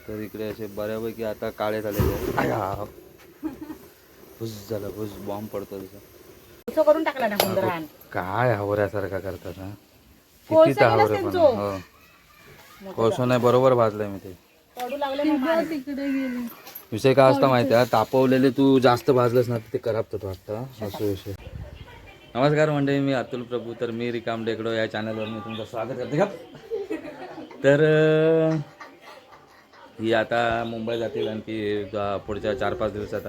तर इकडे असे बऱ्यापैकी आता काळे झालेले आहे. भुस झाला, भुस बॉम्ब पडतो तसा करून टाकला ना गुंडरान. काय हावऱ्यासारखा करतात हा. किती तर हावरे पण हो. कोळसा नाही बरोबर भाजलंय मी ते. पडू लागले तिकडे गेले. विषय काय असता माहिती आहे, तापवलेले तू जास्त भाजलंस ना ते खराब वाटतं असं विषय. नमस्कार मंडळी, मी अतुल प्रभू. तर मी रिकाम डेकडो या चॅनलवर मी तुमचं स्वागत करते का. तर ही आता मुंबई जातील आणखी पुढच्या 4-5 दिवसात.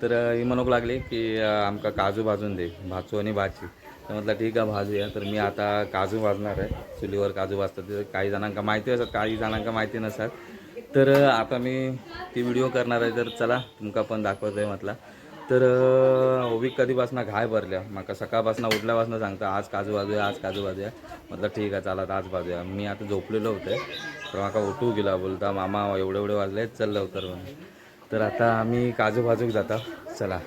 तर ही म्हणूक लागली की आमका काजू भाजून दे, भाजू आणि भाजी. तर म्हटलं ठीक आहे भाजूया. तर मी आता काजू भाजणार आहे. चुलीवर काजू भाजतात. काही जणांका माहिती असतात, काही जणांका माहिती नसतात. तर आता मी ती व्हिडिओ करणार आहे. तर चला तुमका पण दाखवतो आहे म्हटलं. तर ओवी कधीपासून घाय भरल्या माका सकाळपासून उठल्यापासून सांगता आज काजू भाजूया, आज काजू भाजूया. म्हटलं ठीक आहे चला आज भाजूया. मी आता झोपलेलो होते तर माका उठू गेला, बोलता मामा एवढे वाजले चल लवकर म्हणून. तर आता आम्ही काजू भाजूक जाता. चला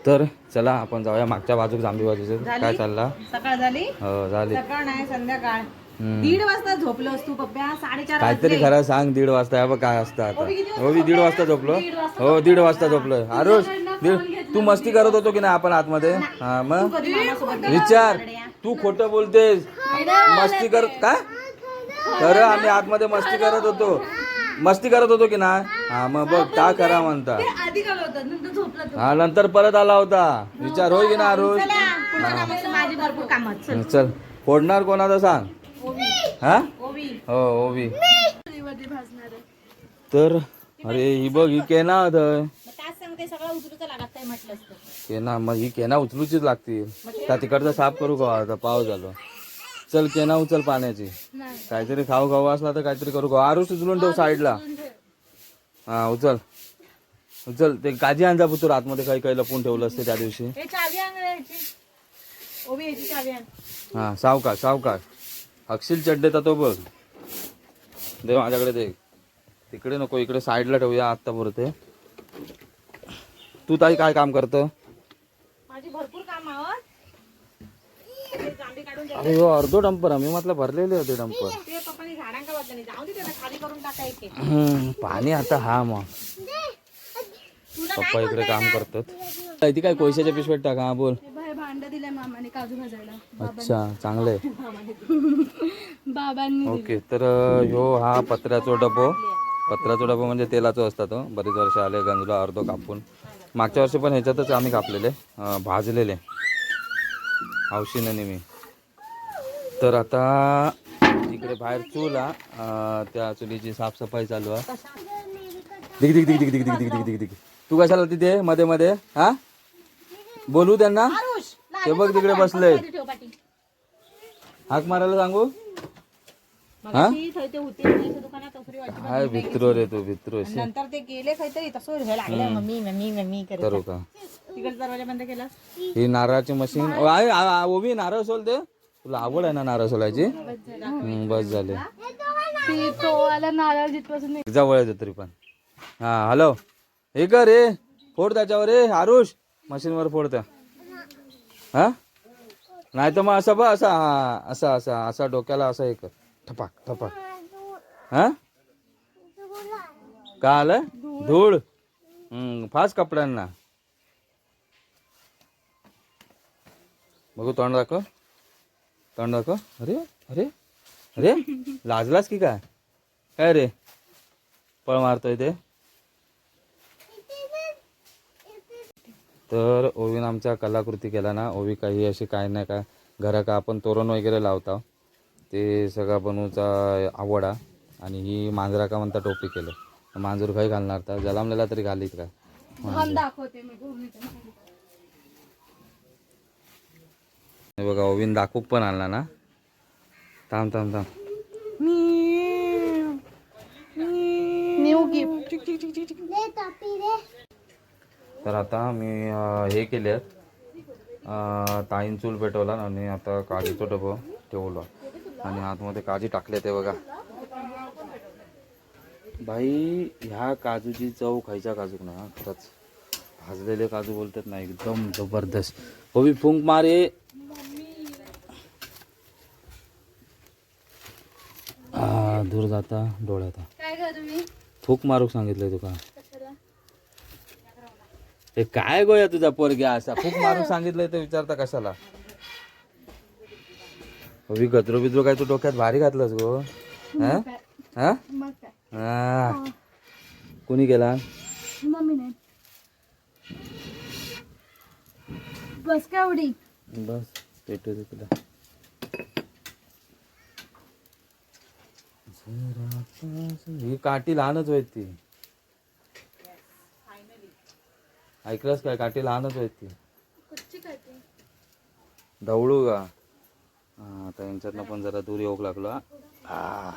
तर चला आपण जाऊया मागच्या बाजूक जांभी बाजूचं. काय चालला? सकाळ झाली? हो झाली. सकाळ नाही संध्याकाळ. 1:30 वाजता झोपलो असतो पप्प्या. 4:30 काहीतरी खरं सांग. 1:30 वाजता बघ काय असतं आता. हो 1:30 वाजता झोपलो. हो 1:30 वाजता झोपलो. आरुष तू मस्ती करत होतो की नाही आपण आतमध्ये? हा मग विचार. तू खोटं बोलतेस. मस्ती करत काय? खरं आम्ही आतमध्ये मस्ती करत होतो. मस्ती करत होतो की नाही? हा मग बघ का खरा म्हणता. हा नंतर परत आला होता. विचार होय की ना आरुष? चल फोडणार कोणाचा सांग. हा हो ओवी. तर अरे ही बघ ही केना होत केना. मग ही केना उचलूचीच लागतील. त्या तिकडचं साफ करू का आता पाव झालो. चल केना उचल पाण्याची. काहीतरी खाऊ असला तर काहीतरी करू का. आरुष उचलून ठेव साईडला. हा उचल उचल. ते काजी आणजा पुतूर आतमध्ये काही काही लपून ठेवलं असते त्या दिवशी. हा सावकाश सावकाश. अक्षिल चड्डेचा तो बघ दे माझ्याकडे दे. तिकडे नको इकडे साईडला ठेवूया आत्ता पुरते. तू ताई काय काम करतं? माझी भरपूर काम आहे. अरे हो अर्धो डंपर मी म्हटलं भरलेले होते डंपर. ते पप्पानी झाडांका वाटलं जाऊ दे त्याला खाली करून टाकायचे. पाणी आता हा मग पप्पा इकडे काम करतात. ती काय कोळशाच्या पिशवीत टाका. हा बोल. भांड दिलंय मामाने काजू भाजायला. अच्छा चांगलंय. बाबांनी ओके तर ह्यो हा पत्र्याचा डबो. पत्र्याचा डबो म्हणजे तेलाचा असता तो. बरीच वर्ष आले गंजला अर्धो कापून. मागच्या वर्षी पण ह्याच्यातच आम्ही कापलेले भाजलेले हौशीने मी. तर आता इकडे बाहेर चूल त्या चुलीची साफसफाई चालू आहे. दिग दिग दिग दिग दिग दिग दिग दिग दिग. तू कशाला तिथे मध्ये मध्ये हा बोलू त्यांना. ते बघ तिकडे बसले. हाक मारायला सांगू. काय भित्रो रे तू भित्रो. नंतर ते गेले काहीतरी तसं लागलं मम्मी मम्मी मम्मी करू का. तिकडे दरवाजा बंद केला. ही नारळाची मशीन ओवी नारळ सोलते. तुला आवड आहे ना नारळ सोलायची. बस झाले. जवळ येतो तरी पण. हा हॅलो हे कर रे फोड त्याच्यावर रे आरुष मशीनवर फोडत्या. हा नाही तर मग असं बघ असा हा असा असा असा डोक्याला असं हे कर ठपाक ठपाक. हा का आलं धूळ फास्ट कपड्यांना. बघू तोंड दाखव. तोंड दाखव. अरे अरे अरे लाजलास की काय. काय रे पळ मारतोय ते. तर ओवीन आमच्या कलाकृती केला ना. ओवी काही अशी काय नाही काय घरा का आपण तोरण वगैरे लावता ते सगळा बनवूचा आवड आहे. आणि ही मांजरा का म्हणता टोपी केलं. मांजूर काही घालणार तर जलामलेला तरी घालीत का. बघा ओवीन दाखवूक पण आणला ना. थांब थांब थांब. New gift. तर आता मी हे केले ताईन चूल पेटवला आणि आता काजूचं डबं ठेवलं आणि आतमध्ये काजी टाकले ते बघा. भाई ह्या काजूची चव खायच्या काजूक ना खरंच. भाजलेले काजू बोलतात ना एकदम जबरदस्त. होवी फुंक मारे. धूर जाता डोळ्यात. काय करू मी? फूक मारूक सांगितलंय तुका. हे काय गोया तुझा पोरग्या असा फूक मारूक सांगितलंय तर विचारता कशाला? हवी गजरो बिजरो काय तू डोक्यात भारी घातलंस गो. हा हा मग काय? हा. कोणी केला? मम्मी नाही. बस का उडी? बस पेटू दे तुला. ही काठी लहानच होत ती. ऐकलंस काय? काठी लहानच होत ती. कुठची काय ते? ढवळू का? हा आता यांच्यातनं पण जरा दूर येऊ लागलो. हा.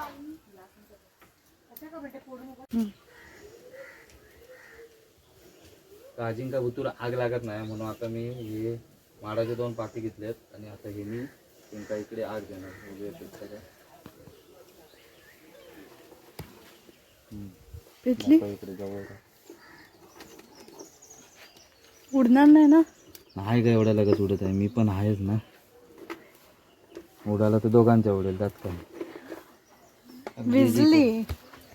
काजींका भुतूर आग लागत नाही म्हणून आता मी हे माडाचे 2 पाती घेतलेत आणि आता हे मी त्यांका इकडे आग देणार. पेटली? इकडे जवळ उडणार नाही ना? नाही काय एवढ्या लगेच उडत आहे. मी पण आहेच ना. उडाला तर दोघांच्या उडेल त्यात काय. विजली.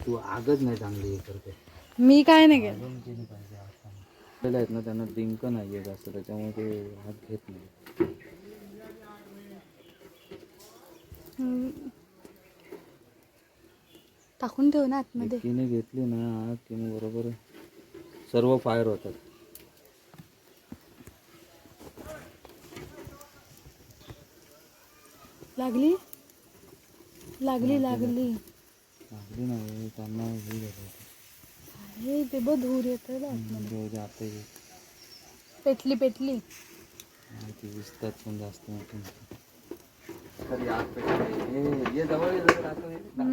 तू आगच नाही चांगली हे करते. मी काय नाही केलं. अजून केली पाहिजे आता. आहेत ना त्यांना डिंक नाहीये जास्त त्याच्यामुळे ते हात घेत नाही. टाकून ठेव ना आतमध्ये. तिने घेतली ना आग की मग बरोबर सर्व फायर होतात. लागली लागली लागली लागली नाही त्यांना हे झालं. हे ते बघ धूर येतोय ना आतमध्ये. आता हे पेटली पेटली. ती विसतात पण जास्त मोठी. आग पेटली. ये जवळ ये जवळ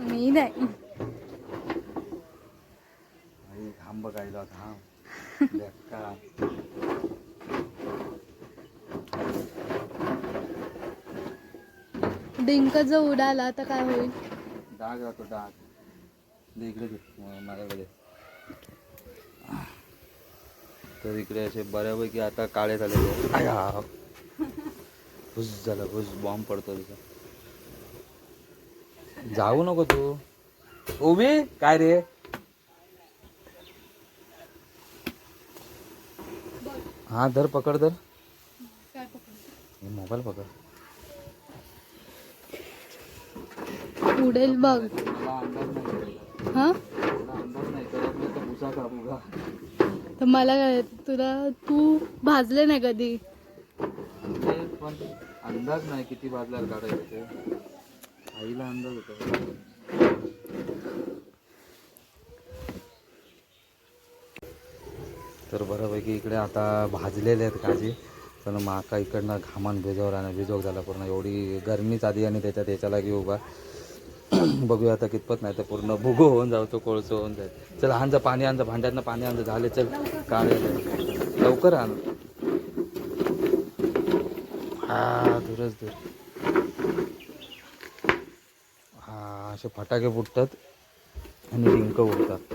मी नाही. घाम बघायला घाम बेकार. डिंक जर उडाला तर काय होईल? डाग राहतो डाग. इकडे माझ्याकडे तर इकडे असे बऱ्यापैकी आता काळे झालेले. भुस झालं भुस बॉम्ब पडतो तिचा. जाऊ नको तू. उभी काय रे? हा धर पकड धर. मोबाईल पकड. उडेल बघ. मला अंदाज नाही. हा अंदाज नाही करत नाही तर भुसा कापू का? तर मला काय तुला तू भाजले नाही कधी? पण अंदाज नाही किती भाजल्यावर काढायचं ते. आईला अंदाज होता. तर बऱ्यापैकी इकडे आता भाजलेले आहेत काजी. पण माका इकडनं घामान भिजवक झाला पूर्ण. एवढी गरमीच आधी आणि त्याच्यात याच्याला घेऊ उभा. बघूया आता कितपत नाही तर पूर्ण भुगो होऊन जाऊ तो कोळसो होऊन जाईल. चल आणजा पाणी आणजा भांड्यातनं पाणी आणजा. झाले चल काढे लवकर आण. हा दूरच दूर. हा असे फटाके फुटतात आणि डिंक उडतात.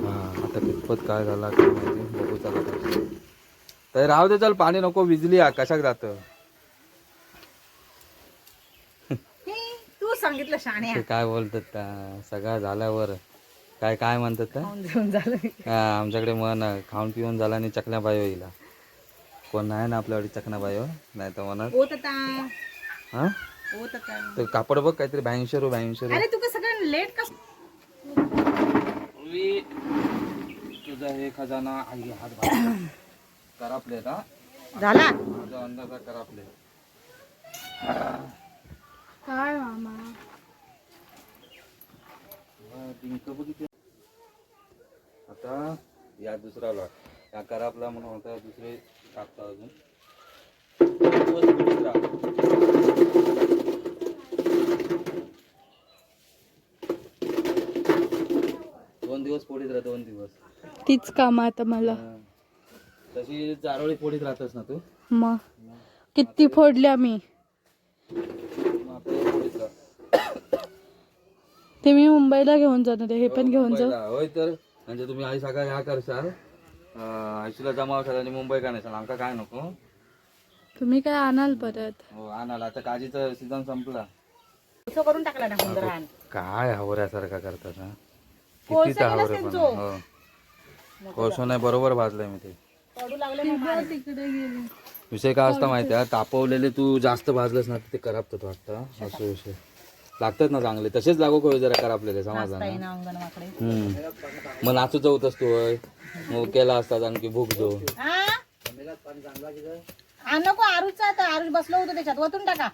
हा आता कितपत काय झाला काय माहिती. बघू चला. तर राहू दे चल पाणी नको. विजली कशाक जातं. तू सांगितलं शाण्या. ते काय बोलतात त्या सगळं झाल्यावर काय काय म्हणतात त्या. जेवण झालं. हा आमच्याकडे म्हण खाऊन पिऊन झाला आणि चकण्या बायो येईल. कोण नाही ना आपल्याकडे चकण्या बायो नाही तर म्हणत होत आता. हा होत आता. तर कापड बघ काहीतरी 82 अरे तू कसं सगळं लेट कस? तुझा हे खजाना आई हात करापले ना झाला. माझा अंदाजा करापले. काय मामा? डिंक बघितले. आता या दुसरा लॉट या करापला म्हणून होता. दुसरे टाकता अजून 2 दिवस पोळीत राहा. 2 दिवस तीच काम आता मला. तशी चारोळी पोळीत राहतस ना तू. मग किती फोडल्या मी. ते मी मुंबईला घेऊन जाणार आहे. हे पण घेऊन जाऊ. होय तर म्हणजे तुम्ही आई सगळं ह्या करशाल. आईशीला जमावशाल आणि मुंबई का नाही आमका काय नको. तुम्ही काय आणाल परत? हो आणाल. आता काजीचा सीझन संपला. करून टाकला ना 15. काय हावऱ्यासारखा करतात ना, किती कोळसा तर गेलाच हावरे पण त्यांचो. हो. कोळसं नाही, बरोबर भाजलंय मी ते. पडू लागले मग मार. तिकडे गेली. विषय काय असता माहिती आहे, तापवलेले तू जास्त भाजलंस ना ते करापतात वाटतं, असं विषय लागतात ना चांगले, तसेच लागू करू जरा करापलेले समजलं ताई ना. ना अंगण वाकडे. मग नाचू चौत असतो होय, मग केला असतात आणखी भूक जो. नको आरूचा, आता आरूच बसलो होतो त्याच्यात, वतून टाका.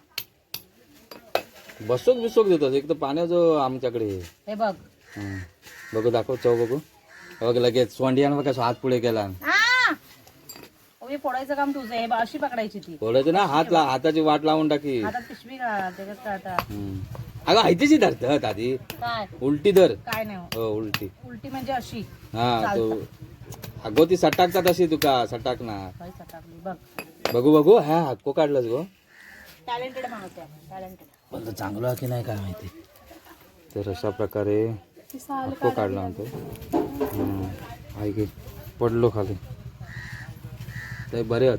बसोक बिसोक देतात, एक तर पाण्याचं आमच्याकडे हे. हे बघ. बघू दाखव चव बघू. बघ लगेच सोंडियान बघा हात पुढे केला. मी फोडायचं काम तुझं आहे, अशी पकडायची ती. बोलायचं ना, हाताची वाट लावून टाकी. हातात पिशवी घाल, त्याच्यात काय आता. अगं आयतीची धरतात आधी, काय उलटी धर. काय नाही होत. हो उलटी. उलटी म्हणजे अशी. हा तो अगो ती सटाकतात अशी तुका सटाकणार. बाई सटाकली बघ. बघू बघू, हा हक्को काढलास गो. टॅलेंटेड माणूस आहे, टॅलेंटेड. पण चांगलं आहे की नाही काय माहिती. तर अशा प्रकारे हक्को काढला म्हणतो. आहे की पडलो खाली, ते बरे आहेत.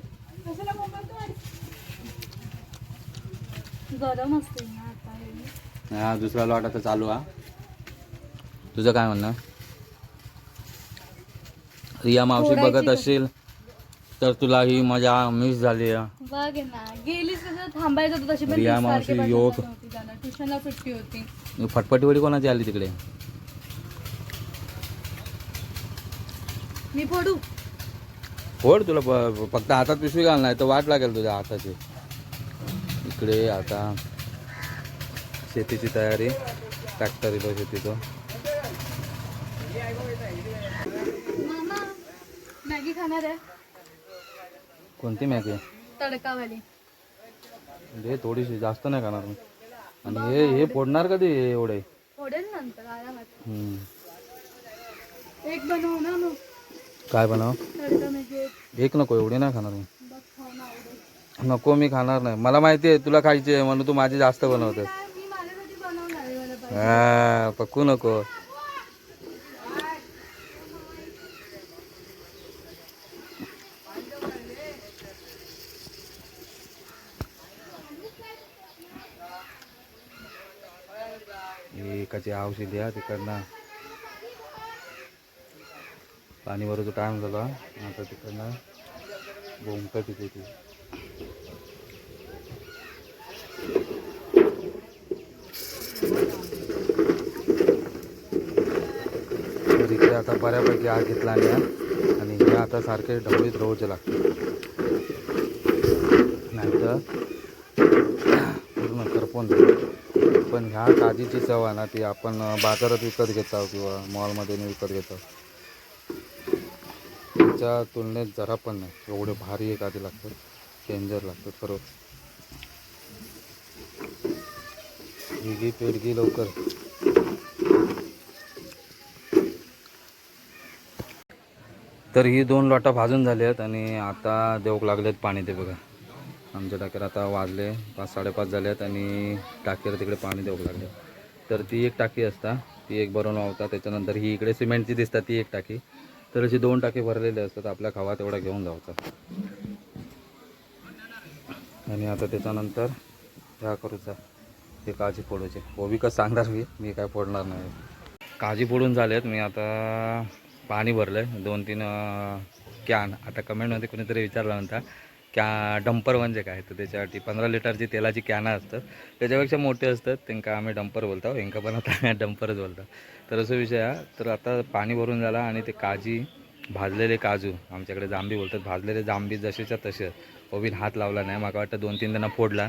गरम असते ना आता हे. हा दुसरा लॉट आता चालू हा. तुझं काय म्हणणं? रिया मावशी बघत असशील तर तुला ही मजा मिस झाली आहे. बघ ना, गेलीच कसं थांबायचं होतं, तशी पण रिया ती मावशी सारखी योग. बसत नव्हती त्याला, ट्युशनला सुट्टी होती. फटफटी वडी कोणाची आली तिकडे? मी फोडू. फोड तुला फक्त हातात पिशवी घाल, नाही तर वाट लागेल तुझ्या हाताची. इकडे आता शेतीची तयारी, ट्रॅक्टर येतो शेतीचं. मामा मॅगी खाणार आहे? कोणती मॅगी? तडकावाली. हे थोडीशी, जास्त नाही खाणार मी. आणि हे फोडणार कधी एवढे? फोडेल नंतर आरामात. हम्म. एक बनव ना मग. काय बनव? तडका मॅगी. एक नको, एवढी नाही खाणार मी. बघ खाऊन आवडेल. नको, मी खाणार नाही. मला माहिती आहे तुला खायची आहे म्हणून तू माझी जास्त बनवतेस. मी माझ्यासाठी बनवणार आहे, मला पाहिजे. हा पक्कू नको. एकाची औषधी द्या तिकडनं पाणी भरायचा टाइम झाला, आता तिकडनं बोंबता तिथे ती. तर इकडे आता बऱ्यापैकी आग घेतला आणि हे आता सारखे ढवळीत रोज लागते, नाहीतर पूर्ण करपून जाईल. पण ह्या काजीची चव आहे ना, ती आपण बाजारात विकत घेतो किंवा मॉलमध्ये विकत घेतो, त्याच्या तुलनेत जरा पण नाही. एवढे भारी एक काजी लागतात, डेंजर लागतात खरं. हिगी पेडगी लवकर. तर ही 2 लोटा भाजून झाली आहेत आणि आता देऊक लागलेत पाणी. ते बघा आमच्या टाकीवर आता वाजले 5-5:30 झाले आहेत आणि टाकीवर तिकडे पाणी देऊक लागले. तर ती एक टाकी असता, ती एक भरून वावता. त्याच्यानंतर ही इकडे सिमेंटची दिसतात ती एक टाकी. तर अशी 2 टाकी भरलेले असतात, आपल्या खावा तेवढा घेऊन जायचा. आणि आता त्याच्यानंतर ह्या करूचा, हे काजी फोडायचे. ओविकच सांगणार मी काय फोडणार नाही. काजी फोडून झालेत. मी आता पाणी भरलं आहे 2-3 कॅन. आता कमेंटमध्ये कोणीतरी विचारला नव्हता डंपर म्हणजे काय, तर त्याच्यासाठी 15 लिटरची तेलाची कॅनं असतात, त्याच्यापेक्षा मोठे असतात, त्यांना आम्ही डंपर बोलतो. यांका पण आता डंपरच बोलतो. तर असं विषय आहे. तर आता पाणी भरून झाला आणि ते काजी, भाजलेले काजू, आमच्याकडे जांबी बोलतात, भाजलेले जांबी जसेच्या तसे. ओवीन हात लावला नाही, मला वाटतं 2-3 जणांना फोडला,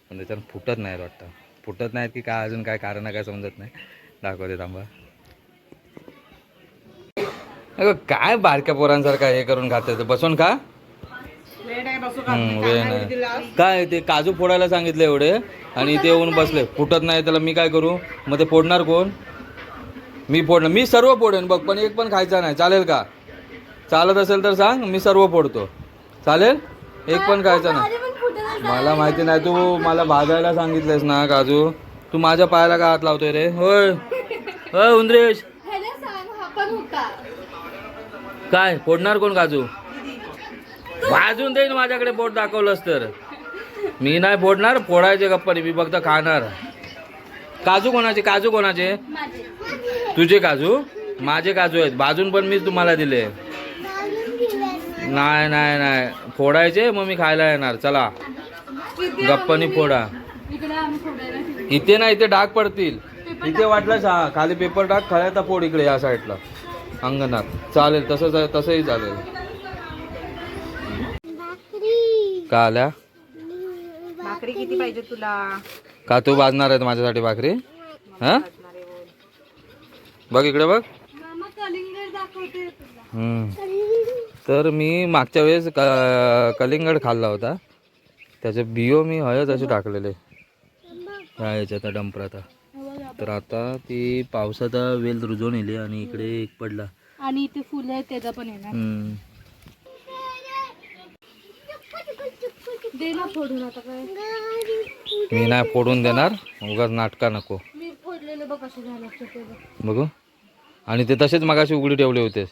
पण त्याच्यानं फुटत नाही वाटतं. फुटत नाहीत की काय, अजून काय कारण काय समजत नाही. दाखवते थांबा. अगं काय बारक्या पोरांसारखा हे करून खाते, बसून खा. वेळ नाही. काय ते काजू फोडायला सांगितले एवढे आणि ते येऊन बसले, फुटत नाही त्याला. मी काय करू मग? ते फोडणार कोण? मी फोडणार. मी सर्व फोडेन बघ, पण एक पण खायचा नाही. चालेल का? चालत असेल तर सांग, मी सर्व फोडतो. चालेल? एक पण खायचा नाही. मला माहिती नाही, तू मला भाजायला सांगितलेस ना काजू, तू माझ्या पायाला का हात लावतोय रे? होय होय उंद्रेश, काय फोडणार कोण काजू? भाजून देईन माझ्याकडे बोट दाखवलंस तर. मी नाही फोडणार, फोडायचे गप्पाने, मी फक्त खाणार. काजू कोणाचे? काजू कोणाचे? तुझे काजू? माझे काजू आहेत, भाजून पण मीच तुम्हाला दिले. नाही नाही नाही, फोडायचे मग मी खायला येणार. चला गप्पानी फोडा. इथे नाही, इथे डाग पडतील. इथे वाटलं हा खाली पेपर टाक, खायला फोड इकडे या साईडला अंगणात. चालेल तसंही चालेल. का आल्या? भाकरी किती पाहिजे तुला? का तू भाजणार आहे माझ्यासाठी भाकरी? हा बघ इकडे बघ. तर मी मागच्या वेळेस कलिंगड खाल्ला होता, त्याचे बियो मी हळद असे टाकलेले ह्या याच्यात डंपरात. तर आता ती पावसात वेल रुजवून येली आणि इकडे एक पडला आणि इथे फुलं आहेत त्याचा पण येणार. दे ना फोडून आता काय. मी नाही फोडून देणार, उगाच नाटका नको. मी फोडलेले बघ कसे झाले बघू. आणि ते तसेच मगाशी उघडी ठेवले होते.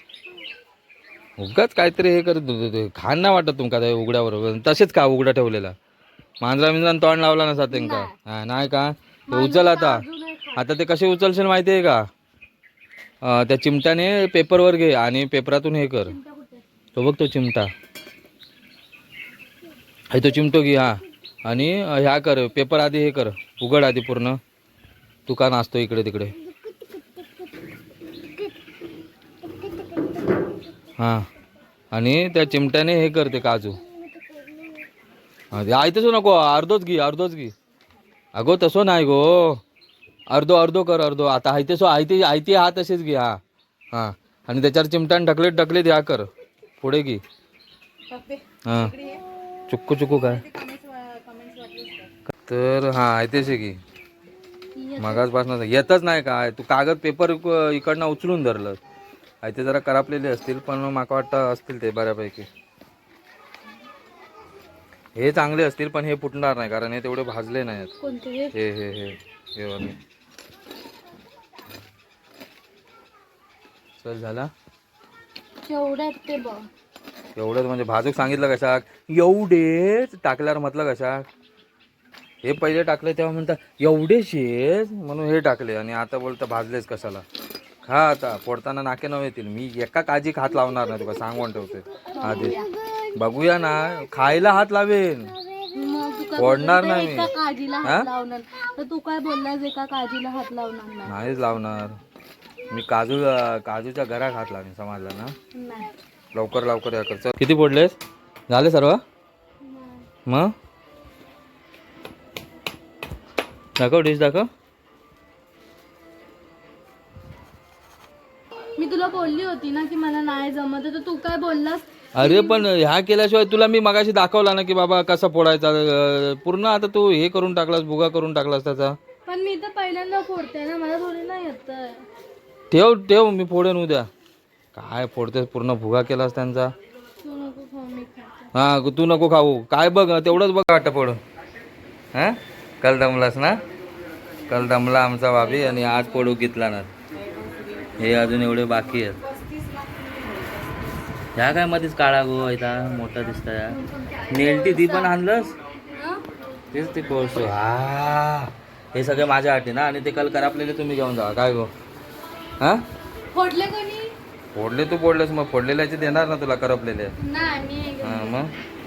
उगाच काहीतरी हे करत होते. खान नाही वाटत तुमका ते उघड्यावर? तसेच का उघडा ठेवलेला? मांजरा मिंजरा तोंड लावला नसा त्यांका? हा नाही का? ते उचल आता. आता ते कसे उचलशील माहिती आहे का? त्या चिमट्याने पेपरवर घे आणि पेपरातून हे कर. तो बघ तो चिमटा आहे, तो चिमटो घे. हा आणि ह्या कर, पेपर आधी हे कर, उघड आधी पूर्ण. तू का नाचतो इकडे तिकडे? हां आणि त्या चिमट्याने हे करते काजू. हां तसं नको, अर्धोच घे. अगो तसं नाही गो, अर्धो कर अर्धो. आता आयते हा तसेच घे. हां हां आणि त्याच्यावर चिमट्याने ढकलेत ह्या कर, पुढे घे. हां चुक्कू काय तर हां आयतेच घे. मगाचपासून येतच नाही काय तू? कागद पेपर इकडनं उचलून धरलं. ते जरा करापलेले असतील, पण माका वाटतं असतील ते बऱ्यापैकी. हे चांगले असतील पण हे फुटणार नाही, कारण हे तेवढे भाजले नाहीत. कोणते? हे वाले. चल झाला केवढ्यात ते बघ. एवढंच म्हणजे भाजूक सांगितलं कशाक? एवढेच टाकल्यावर म्हटलं कशाक? हे पहिले टाकले तेव्हा म्हणतात एवढेशेच म्हणून हे टाकले, आणि आता बोलता भाजलेच कशाला? खा आता, फोडताना नाके नव्हे येतील. मी एका काजी हात लावणार नाही तुका, सांगून ठेवते आधी. बघूया ना, खायला हात लावेन, फोडणार नाही मी. काजीला हात लावणार तर तू काय बोललास? एका काजीला हात लावणार नाहीच लावणार मी. काजूच्या घरात हात लावणे, समजलं ना? नाही. लवकर या कर. किती फोडलेस? झाले सर्व? मग दाखव, डिश दाखव. मी तुला बोलली होती ना की मला नाही जमत, तर तू काय बोललास? अरे पण ह्या केल्याशिवाय तुला मी मगाशी दाखवला ना की बाबा कसा फोडायचा पूर्ण. आता तू हे करून टाकलास, भुगा करून टाकलास त्याचा. पण मी तर पहिल्यांदा फोडते ना, मला थोडी नाही येत. ठेव मी फोडेन उद्या. काय फोडतेस? पूर्ण भुगा केलास त्यांचा. तू नको खाऊ, मी खाते. हा तू नको खाऊ. काय बघ तेवढंच बघ वाटतं फोडून. हा कल दमलास ना? कल दमला आमचा भाभी, आणि आज फोडू घेतला ना. हे अजून एवढे बाकी आहेत. ह्या काय मध्येच काळा गो इथं मोठा दिसता. नेलटी ती पण आणलंस? तेच ते कोळसो. हा हे सगळे माझ्या आठी ना, आणि ते कल करापलेले तुम्ही घेऊन जा. काय गो? हा फोडले कोणी? फोडले तू फोडलेस, मग फोडलेल्याचे देणार ना तुला करपलेले. नाही मी हां मग